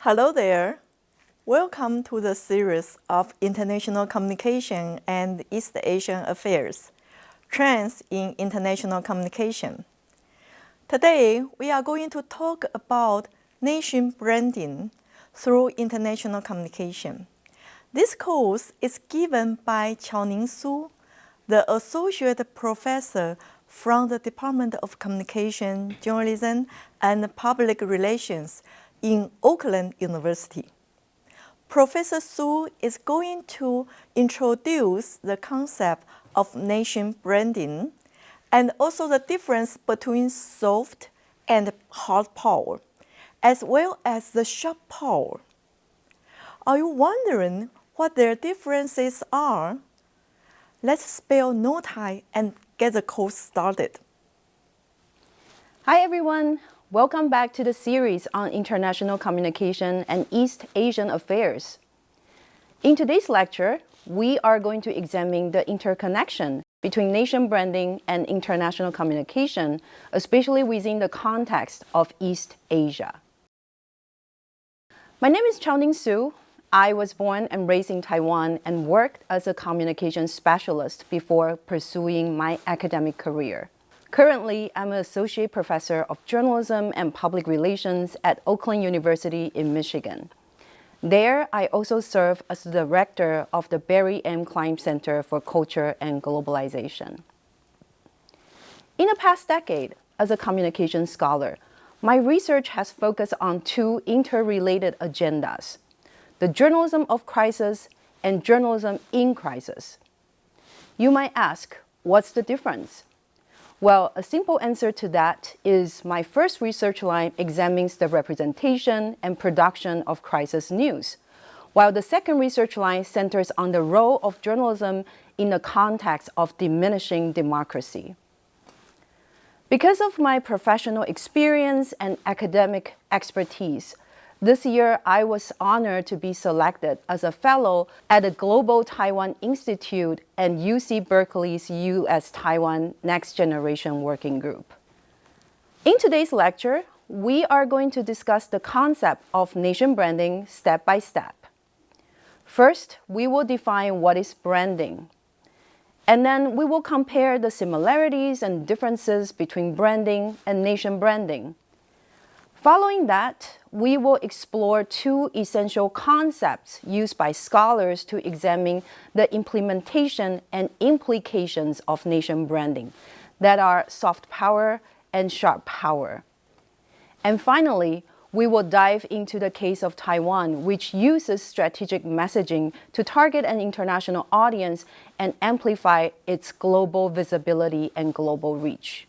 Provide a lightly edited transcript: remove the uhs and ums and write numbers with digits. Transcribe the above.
Hello there. Welcome to the series of International Communication and East Asian Affairs, Trends in International Communication. Today, we are going to talk about nation branding through international communication. This course is given by巧寧Su, the Associate Professor from the Department of Communication, Journalism, and Public Relations in Auckland University. Professor Su is going to introduce the concept of nation branding and also the difference between soft and hard power, as well as the sharp power. Are you wondering what their differences are? Let's spare no time and get the course started. Hi everyone, welcome back to the series on international communication and East Asian affairs. In today's lecture, we are going to examine the interconnection between nation branding and international communication, especially within the context of East Asia. My name is巧寧Su. I was born and raised in Taiwan and worked as a communication specialist before pursuing my academic career. Currently, I'm an associate professor of journalism and public relations at Auckland University in Michigan. There, I also serve as the director of the Barry M. Klein Center for Culture and Globalization. In the past decade, as a communication scholar, my research has focused on two interrelated agendas: the journalism of crisis and journalism in crisis. You might ask, what's the difference? Well, a simple answer to that is my first research line examines the representation and production of crisis news, while the second research line centers on the role of journalism in the context of diminishing democracy. Because of my professional experience and academic expertise, this year, I was honored to be selected as a fellow at the Global Taiwan Institute and UC Berkeley's U.S.-Taiwan Next Generation Working Group. In today's lecture, we are going to discuss the concept of nation branding step by step. First, we will define what is branding. And then we will compare the similarities and differences between branding and nation branding. Following that, we will explore two essential concepts used by scholars to examine the implementation and implications of nation branding, that are soft power and sharp power. And finally, we will dive into the case of Taiwan, which uses strategic messaging to target an international audience and amplify its global visibility and global reach.